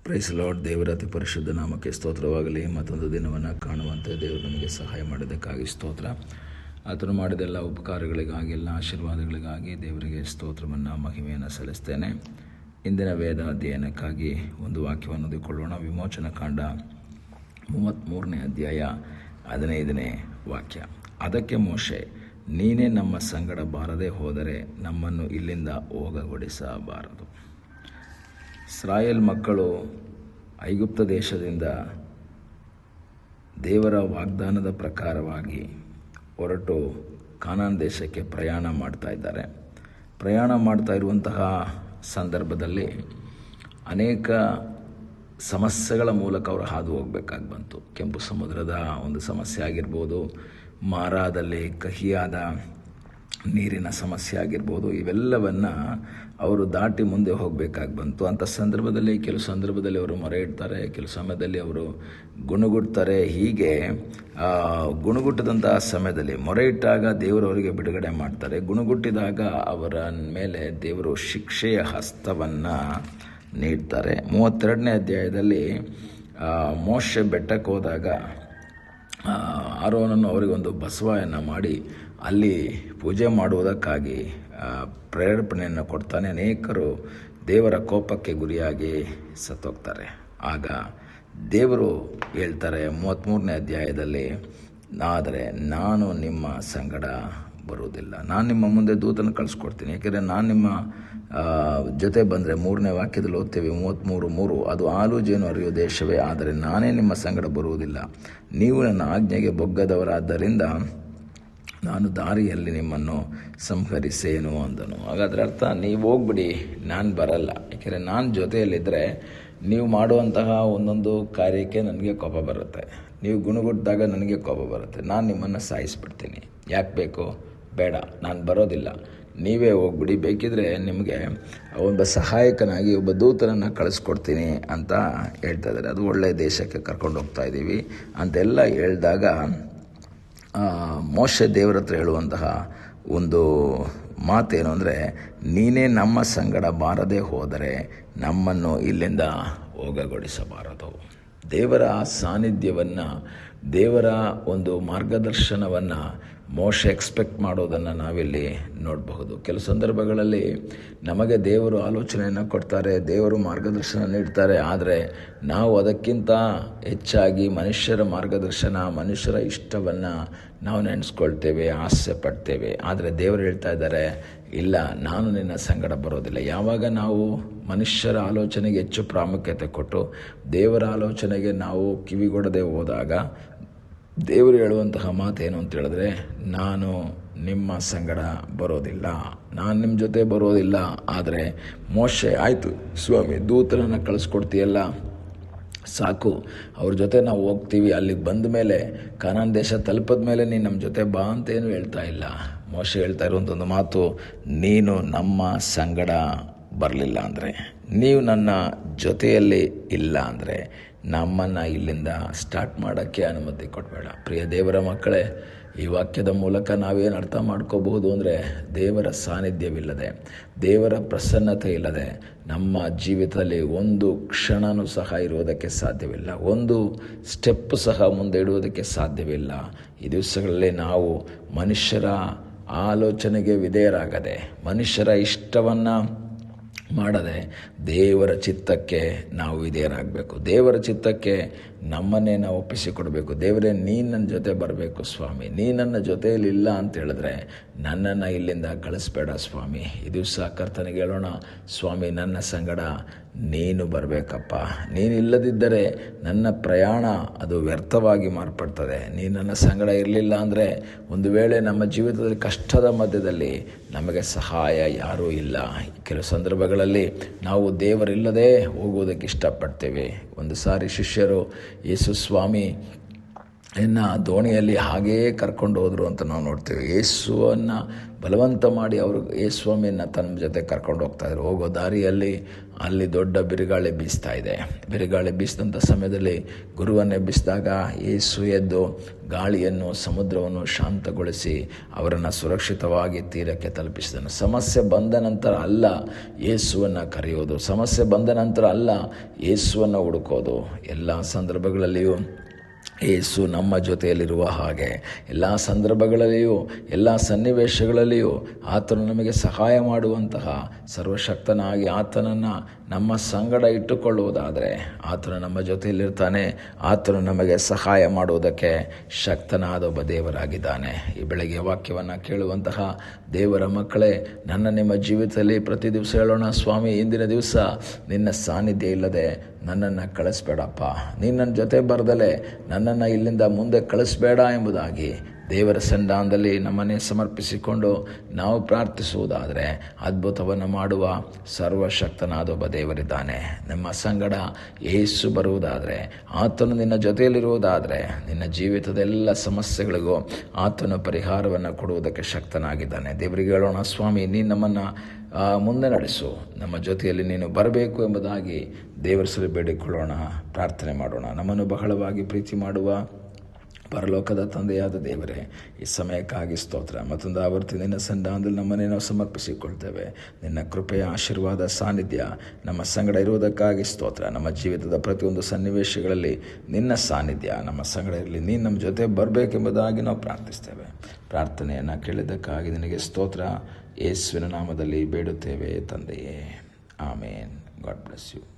Price lord. ದೇವರ ಅತಿ ಪರಿಶುದ್ಧ ನಾಮಕ್ಕೆ ಸ್ತೋತ್ರವಾಗಲಿ. ಮತ್ತೊಂದು ದಿನವನ್ನು ಕಾಣುವಂತೆ ದೇವರು ನಮಗೆ ಸಹಾಯ ಮಾಡೋದಕ್ಕಾಗಿ ಸ್ತೋತ್ರ. ಆತನು ಮಾಡಿದೆಲ್ಲ ಉಪಕಾರಗಳಿಗಾಗಿ, ಎಲ್ಲ ಆಶೀರ್ವಾದಗಳಿಗಾಗಿ ದೇವರಿಗೆ ಸ್ತೋತ್ರವನ್ನು, ಮಹಿಮೆಯನ್ನು ಸಲ್ಲಿಸ್ತೇನೆ. ಇಂದಿನ ವೇದ ಅಧ್ಯಯನಕ್ಕಾಗಿ ಒಂದು ವಾಕ್ಯವನ್ನು ಓದಿಕೊಳ್ಳೋಣ. ವಿಮೋಚನ ಕಾಂಡ 33ನೇ ಅಧ್ಯಾಯ 15ನೇ ವಾಕ್ಯ. ಅದಕ್ಕೆ ಮೋಶೆ, ನೀನೇ ನಮ್ಮ ಸಂಗಡ ಬಾರದೆ ಹೋದರೆ ನಮ್ಮನ್ನು ಇಲ್ಲಿಂದ ಹೋಗಗೊಡಿಸಬಾರದು. ಇಸ್ರಾಯೇಲ್ ಮಕ್ಕಳು ಐಗುಪ್ತ ದೇಶದಿಂದ ದೇವರ ವಾಗ್ದಾನದ ಪ್ರಕಾರವಾಗಿ ಹೊರಟು ಕಾನಾನ್ ದೇಶಕ್ಕೆ ಪ್ರಯಾಣ ಮಾಡ್ತಾ ಇದ್ದಾರೆ. ಪ್ರಯಾಣ ಮಾಡ್ತಾ ಇರುವಂತಹ ಸಂದರ್ಭದಲ್ಲಿ ಅನೇಕ ಸಮಸ್ಯೆಗಳ ಮೂಲಕ ಅವರು ಹಾದು ಹೋಗಬೇಕಾಗಿ ಬಂತು. ಕೆಂಪು ಸಮುದ್ರದ ಒಂದು ಸಮಸ್ಯೆ ಆಗಿರ್ಬೋದು, ಮಾರಾದಲ್ಲಿ ಕಹಿಯಾದ ನೀರಿನ ಸಮಸ್ಯೆ ಆಗಿರ್ಬೋದು, ಇವೆಲ್ಲವನ್ನು ಅವರು ದಾಟಿ ಮುಂದೆ ಹೋಗಬೇಕಾಗಿ ಬಂತು. ಅಂಥ ಸಂದರ್ಭದಲ್ಲಿ ಕೆಲವು ಸಂದರ್ಭದಲ್ಲಿ ಅವರು ಮೊರೆ ಇಡ್ತಾರೆ, ಕೆಲವು ಸಮಯದಲ್ಲಿ ಅವರು ಗುಣಗುಡ್ತಾರೆ. ಹೀಗೆ ಗುಣಗುಟ್ಟದಂತಹ ಸಮಯದಲ್ಲಿ ಮೊರೆ ಇಟ್ಟಾಗ ದೇವರು ಅವರಿಗೆ ಬಿಡುಗಡೆ ಮಾಡ್ತಾರೆ. ಗುಣಗುಟ್ಟಿದಾಗ ಅವರ ಮೇಲೆ ದೇವರು ಶಿಕ್ಷೆಯ ಹಸ್ತವನ್ನು ನೀಡ್ತಾರೆ. 32ನೇ ಅಧ್ಯಾಯದಲ್ಲಿ ಮೋಶೆ ಬೆಟ್ಟಕ್ಕೆ ಹೋದಾಗ ಆರೋನನ್ನು ಅವರಿಗೊಂದು ಬಸವವನ್ನು ಮಾಡಿ ಅಲ್ಲಿ ಪೂಜೆ ಮಾಡುವುದಕ್ಕಾಗಿ ಪ್ರೇರೇಪಣೆಯನ್ನು ಕೊಡ್ತಾನೆ. ಅನೇಕರು ದೇವರ ಕೋಪಕ್ಕೆ ಗುರಿಯಾಗಿ ಸತ್ತೋಗ್ತಾರೆ. ಆಗ ದೇವರು ಹೇಳ್ತಾರೆ 33ನೇ ಅಧ್ಯಾಯದಲ್ಲಿ, ಆದರೆ ನಾನು ನಿಮ್ಮ ಸಂಗಡ ಬರುವುದಿಲ್ಲ, ನಾನು ನಿಮ್ಮ ಮುಂದೆ ದೂತನ್ನು ಕಳಿಸ್ಕೊಡ್ತೀನಿ. ಯಾಕೆಂದರೆ ನಾನು ನಿಮ್ಮ ಜೊತೆ ಬಂದರೆ, 3ನೇ ವಾಕ್ಯದಲ್ಲಿ ಓದ್ತೇವೆ 33:3, ಅದು ಹಾಲು ಜೇನು ಹರಿಯುವ ದೇಶವೇ, ಆದರೆ ನಾನೇ ನಿಮ್ಮ ಸಂಗಡ ಬರುವುದಿಲ್ಲ. ನೀವು ನನ್ನ ಆಜ್ಞೆಗೆ ಬೊಗ್ಗದವರಾದ್ದರಿಂದ ನಾನು ದಾರಿಯಲ್ಲಿ ನಿಮ್ಮನ್ನು ಸಂಹರಿಸೇನು ಅಂದನು. ಹಾಗಾದರೆ ಅರ್ಥ, ನೀವು ಹೋಗ್ಬಿಡಿ, ನಾನು ಬರಲ್ಲ. ಯಾಕೆಂದರೆ ನಾನು ಜೊತೆಯಲ್ಲಿದ್ದರೆ ನೀವು ಮಾಡುವಂತಹ ಒಂದೊಂದು ಕಾರ್ಯಕ್ಕೆ ನನಗೆ ಕೋಪ ಬರುತ್ತೆ. ನೀವು ಗುಣಗುಟ್ಟಿದಾಗ ನನಗೆ ಕೋಪ ಬರುತ್ತೆ. ನಾನು ನಿಮ್ಮನ್ನು ಸಾಯಿಸ್ಬಿಡ್ತೀನಿ. ಯಾಕೆ ಬೇಕು? ಬೇಡ, ನಾನು ಬರೋದಿಲ್ಲ, ನೀವೇ ಹೋಗ್ಬಿಡಿ. ಬೇಕಿದ್ರೆ ನಿಮಗೆ ಒಬ್ಬ ಸಹಾಯಕನಾಗಿ ಒಬ್ಬ ದೂತನನ್ನು ಕಳಿಸ್ಕೊಡ್ತೀನಿ ಅಂತ ಹೇಳ್ತಾ ಇದ್ದಾರೆ. ಅದು ಒಳ್ಳೆಯ ದೇಶಕ್ಕೆ ಕರ್ಕೊಂಡು ಹೋಗ್ತಾ ಇದ್ದೀವಿ ಅಂತೆಲ್ಲ ಹೇಳಿದಾಗ ಮೋಶೆ ದೇವರ ಹತ್ರ ಹೇಳುವಂತಹ ಒಂದು ಮಾತೇನು ಅಂದರೆ, ನೀನೇ ನಮ್ಮ ಸಂಗಡ ಬಾರದೆ ಹೋದರೆ ನಮ್ಮನ್ನು ಇಲ್ಲಿಂದ ಹೋಗಗೊಡಿಸಬಾರದು. ದೇವರ ಸಾನ್ನಿಧ್ಯವನ್ನು, ದೇವರ ಒಂದು ಮಾರ್ಗದರ್ಶನವನ್ನು ಮೋಶೆ ಎಕ್ಸ್ಪೆಕ್ಟ್ ಮಾಡೋದನ್ನು ನಾವಿಲ್ಲಿ ನೋಡಬಹುದು. ಕೆಲವು ಸಂದರ್ಭಗಳಲ್ಲಿ ನಮಗೆ ದೇವರು ಆಲೋಚನೆಯನ್ನು ಕೊಡ್ತಾರೆ, ದೇವರು ಮಾರ್ಗದರ್ಶನ ನೀಡ್ತಾರೆ. ಆದರೆ ನಾವು ಅದಕ್ಕಿಂತ ಹೆಚ್ಚಾಗಿ ಮನುಷ್ಯರ ಮಾರ್ಗದರ್ಶನ, ಮನುಷ್ಯರ ಇಷ್ಟವನ್ನು ನಾವು ನೆನೆಸ್ಕೊಳ್ತೇವೆ, ಆಸೆ ಪಡ್ತೇವೆ. ಆದರೆ ದೇವರು ಹೇಳ್ತಾ ಇದ್ದಾರೆ, ಇಲ್ಲ, ನಾನು ನಿನ್ನ ಸಂಗಡ ಬರೋದಿಲ್ಲ. ಯಾವಾಗ ನಾವು ಮನುಷ್ಯರ ಆಲೋಚನೆಗೆ ಹೆಚ್ಚು ಪ್ರಾಮುಖ್ಯತೆ ಕೊಟ್ಟು ದೇವರ ಆಲೋಚನೆಗೆ ನಾವು ಕಿವಿಗೊಡದೆ ಹೋದಾಗ ದೇವರು ಹೇಳುವಂತಹ ಮಾತೇನು ಅಂತ ಹೇಳಿದ್ರೆ, ನಾನು ನಿಮ್ಮ ಸಂಗಡ ಬರೋದಿಲ್ಲ, ನಾನು ನಿಮ್ಮ ಜೊತೆ ಬರೋದಿಲ್ಲ. ಆದರೆ ಮೋಶೆ, ಆಯಿತು ಸ್ವಾಮಿ, ದೂತರನ್ನು ಕಳಿಸ್ಕೊಡ್ತೀಯಲ್ಲ, ಸಾಕು, ಅವ್ರ ಜೊತೆ ನಾವು ಹೋಗ್ತೀವಿ. ಅಲ್ಲಿಗೆ ಬಂದ ಮೇಲೆ, ಕಾನಾನ್ ದೇಶ ತಲುಪಿದ ಮೇಲೆ ನೀನು ನಮ್ಮ ಜೊತೆ ಬಾ ಅಂತೇನು ಹೇಳ್ತಾ ಇಲ್ಲ. ಮೋಶೆ ಹೇಳ್ತಾ ಇರುವಂಥ ಒಂದು ಮಾತು, ನೀನು ನಮ್ಮ ಸಂಗಡ ಬರಲಿಲ್ಲ ಅಂದರೆ, ನೀವು ನನ್ನ ಜೊತೆಯಲ್ಲಿ ಇಲ್ಲ ಅಂದರೆ ನಮ್ಮನ್ನು ಇಲ್ಲಿಂದ ಸ್ಟಾರ್ಟ್ ಮಾಡೋಕ್ಕೆ ಅನುಮತಿ ಕೊಡಬೇಡ. ಪ್ರಿಯ ದೇವರ ಮಕ್ಕಳೇ, ಈ ವಾಕ್ಯದ ಮೂಲಕ ನಾವೇನು ಅರ್ಥ ಮಾಡ್ಕೋಬಹುದು ಅಂದರೆ, ದೇವರ ಸಾನ್ನಿಧ್ಯವಿಲ್ಲದೆ, ದೇವರ ಪ್ರಸನ್ನತೆ ಇಲ್ಲದೆ ನಮ್ಮ ಜೀವಿತದಲ್ಲಿ ಒಂದು ಕ್ಷಣನೂ ಸಹ ಇರುವುದಕ್ಕೆ ಸಾಧ್ಯವಿಲ್ಲ, ಒಂದು ಸ್ಟೆಪ್ ಸಹ ಮುಂದೆ ಇಡುವುದಕ್ಕೆ ಸಾಧ್ಯವಿಲ್ಲ. ಈ ದಿವಸಗಳಲ್ಲಿ ನಾವು ಮನುಷ್ಯರ ಆಲೋಚನೆಗೆ ವಿಧೇಯರಾಗದೆ, ಮನುಷ್ಯರ ಇಷ್ಟವನ್ನು ಮಾಡದೆ ದೇವರ ಚಿತ್ತಕ್ಕೆ ನಾವು ವಿಧೇಯರಾಗಬೇಕು. ದೇವರ ಚಿತ್ತಕ್ಕೆ ನಮ್ಮನ್ನೇ ನಾವು ಒಪ್ಪಿಸಿಕೊಡಬೇಕು. ದೇವರೇ, ನೀನು ನನ್ನ ಜೊತೆ ಬರಬೇಕು ಸ್ವಾಮಿ, ನೀ ನನ್ನ ಜೊತೆಯಲ್ಲಿ ಇಲ್ಲ ಅಂತ ಹೇಳಿದ್ರೆ ನನ್ನನ್ನು ಇಲ್ಲಿಂದ ಕಳಿಸ್ಬೇಡ ಸ್ವಾಮಿ. ಈ ದಿವಸ ಕರ್ತನಿಗೆ ಹೇಳೋಣ, ಸ್ವಾಮಿ, ನನ್ನ ಸಂಗಡ ನೀನು ಬರಬೇಕಪ್ಪ. ನೀನು ಇಲ್ಲದಿದ್ದರೆ ನನ್ನ ಪ್ರಯಾಣ ಅದು ವ್ಯರ್ಥವಾಗಿ ಮಾರ್ಪಡ್ತದೆ. ನೀನು ನನ್ನ ಸಂಗಡ ಇರಲಿಲ್ಲ ಅಂದರೆ ಒಂದು ವೇಳೆ ನಮ್ಮ ಜೀವಿತದಲ್ಲಿ ಕಷ್ಟದ ಮಧ್ಯದಲ್ಲಿ ನಮಗೆ ಸಹಾಯ ಯಾರೂ ಇಲ್ಲ. ಕೆಲವು ಸಂದರ್ಭಗಳಲ್ಲಿ ನಾವು ದೇವರಿಲ್ಲದೆ ಹೋಗುವುದಕ್ಕೆ ಇಷ್ಟಪಡ್ತೇವೆ. ಒಂದು ಸಾರಿ ಶಿಷ್ಯರು, ಯೇಸು ಸ್ವಾಮಿ ದೋಣಿಯಲ್ಲಿ ಹಾಗೇ ಕರ್ಕೊಂಡು ಹೋದರು ಅಂತ ನಾವು ನೋಡ್ತೇವೆ. ಯೇಸುವನ್ನು ಬಲವಂತ ಮಾಡಿ ಅವರು ಯೇಸ್ವಾಮಿಯನ್ನು ತನ್ನ ಜೊತೆ ಕರ್ಕೊಂಡು ಹೋಗ್ತಾಯಿದ್ರು. ಹೋಗೋ ದಾರಿಯಲ್ಲಿ ಅಲ್ಲಿ ದೊಡ್ಡ ಬಿರುಗಾಳಿ ಬೀಸ್ತಾ ಇದೆ. ಬಿರುಗಾಳಿ ಬೀಸಿದಂಥ ಸಮಯದಲ್ಲಿ ಗುರುವನ್ನೇ ಎಬ್ಬಿಸಿದಾಗ ಯೇಸು ಎದ್ದು ಗಾಳಿಯನ್ನು ಸಮುದ್ರವನ್ನು ಶಾಂತಗೊಳಿಸಿ ಅವರನ್ನು ಸುರಕ್ಷಿತವಾಗಿ ತೀರಕ್ಕೆ ತಲುಪಿಸಿದನು. ಸಮಸ್ಯೆ ಬಂದ ನಂತರ ಅಲ್ಲ ಯೇಸುವನ್ನು ಕರೆಯೋದು, ಸಮಸ್ಯೆ ಬಂದ ನಂತರ ಅಲ್ಲ ಯೇಸುವನ್ನು ಹುಡುಕೋದು. ಎಲ್ಲ ಸಂದರ್ಭಗಳಲ್ಲಿಯೂ ಯೇಸು ನಮ್ಮ ಜೊತೆಯಲ್ಲಿರುವ ಹಾಗೆ ಎಲ್ಲ ಸಂದರ್ಭಗಳಲ್ಲಿಯೂ ಎಲ್ಲ ಸನ್ನಿವೇಶಗಳಲ್ಲಿಯೂ ಆತನು ನಮಗೆ ಸಹಾಯ ಮಾಡುವಂತಹ ಸರ್ವಶಕ್ತನಾಗಿ ಆತನನ್ನು ನಮ್ಮ ಸಂಗಡ ಇಟ್ಟುಕೊಳ್ಳುವುದಾದರೆ ಆತನು ನಮ್ಮ ಜೊತೆಯಲ್ಲಿರ್ತಾನೆ. ಆತನು ನಮಗೆ ಸಹಾಯ ಮಾಡುವುದಕ್ಕೆ ಶಕ್ತನಾದ ಒಬ್ಬ ದೇವರಾಗಿದ್ದಾನೆ. ಈ ಬೆಳಗ್ಗೆ ವಾಕ್ಯವನ್ನು ಕೇಳುವಂತಹ ದೇವರ ಮಕ್ಕಳೇ, ನಿಮ್ಮ ಜೀವಿತದಲ್ಲಿ ಪ್ರತಿ ದಿವಸ ಹೇಳೋಣ, ಸ್ವಾಮಿ, ಇಂದಿನ ದಿವಸ ನಿನ್ನ ಸಾನ್ನಿಧ್ಯ ಇಲ್ಲದೆ ನನ್ನನ್ನು ಕಳಿಸ್ಬೇಡಪ್ಪ, ನೀನು ನನ್ನ ಜೊತೆ ಬರದಲೇ ನನ್ನನ್ನು ಇಲ್ಲಿಂದ ಮುಂದೆ ಕಳಿಸ್ಬೇಡ ಎಂಬುದಾಗಿ ದೇವರ ಸನ್ನಿಧಾನದಲ್ಲಿ ನಮ್ಮನ್ನೇ ಸಮರ್ಪಿಸಿಕೊಂಡು ನಾವು ಪ್ರಾರ್ಥಿಸುವುದಾದರೆ ಅದ್ಭುತವನ್ನು ಮಾಡುವ ಸರ್ವಶಕ್ತನಾದ ಒಬ್ಬ ದೇವರಿದ್ದಾನೆ. ನಮ್ಮ ಸಂಗಡ ಯೇಸು ಬರುವುದಾದರೆ, ಆತನು ನಿನ್ನ ಜೊತೆಯಲ್ಲಿರುವುದಾದರೆ ನಿನ್ನ ಜೀವಿತದ ಎಲ್ಲ ಸಮಸ್ಯೆಗಳಿಗೂ ಆತನು ಪರಿಹಾರವನ್ನು ಕೊಡುವುದಕ್ಕೆ ಶಕ್ತನಾಗಿದ್ದಾನೆ. ದೇವರಿಗೆ ಹೇಳೋಣ, ಸ್ವಾಮಿ, ನೀನು ನಮ್ಮನ್ನು ಮುಂದೆ ನಡೆಸು, ನಮ್ಮ ಜೊತೆಯಲ್ಲಿ ನೀನು ಬರಬೇಕು ಎಂಬುದಾಗಿ ದೇವರ ಸರಿ ಬೇಡಿಕೊಳ್ಳೋಣ, ಪ್ರಾರ್ಥನೆ ಮಾಡೋಣ. ನಮ್ಮನ್ನು ಬಹಳವಾಗಿ ಪ್ರೀತಿ ಮಾಡುವ ಪರಲೋಕದ ತಂದೆಯಾದ ದೇವರೇ, ಈ ಸಮಯಕ್ಕಾಗಿ ಸ್ತೋತ್ರ. ಮತ್ತೊಂದು ಆವರ್ತಿ ನಿನ್ನ ಸನ್ನಿಧಾನದಲ್ಲಿ ನಮ್ಮನ್ನೇ ನಾವು ಸಮರ್ಪಿಸಿಕೊಳ್ತೇವೆ. ನಿನ್ನ ಕೃಪೆಯ ಆಶೀರ್ವಾದ ಸಾನ್ನಿಧ್ಯ ನಮ್ಮ ಸಂಗಡ ಇರುವುದಕ್ಕಾಗಿ ಸ್ತೋತ್ರ. ನಮ್ಮ ಜೀವಿತದ ಪ್ರತಿಯೊಂದು ಸನ್ನಿವೇಶಗಳಲ್ಲಿ ನಿನ್ನ ಸಾನ್ನಿಧ್ಯ ನಮ್ಮ ಸಂಗಡ ಇರಲಿ. ನೀನು ನಮ್ಮ ಜೊತೆ ಬರಬೇಕೆಂಬುದಾಗಿ ನಾವು ಪ್ರಾರ್ಥಿಸ್ತೇವೆ. ಪ್ರಾರ್ಥನೆಯನ್ನು ಕೇಳಿದ್ದಕ್ಕಾಗಿ ನಿನಗೆ ಸ್ತೋತ್ರ. ಯೇಸುವಿನ ನಾಮದಲ್ಲಿ ಬೇಡುತ್ತೇವೆ ತಂದೆಯೇ, ಆಮೇನ್. God bless you.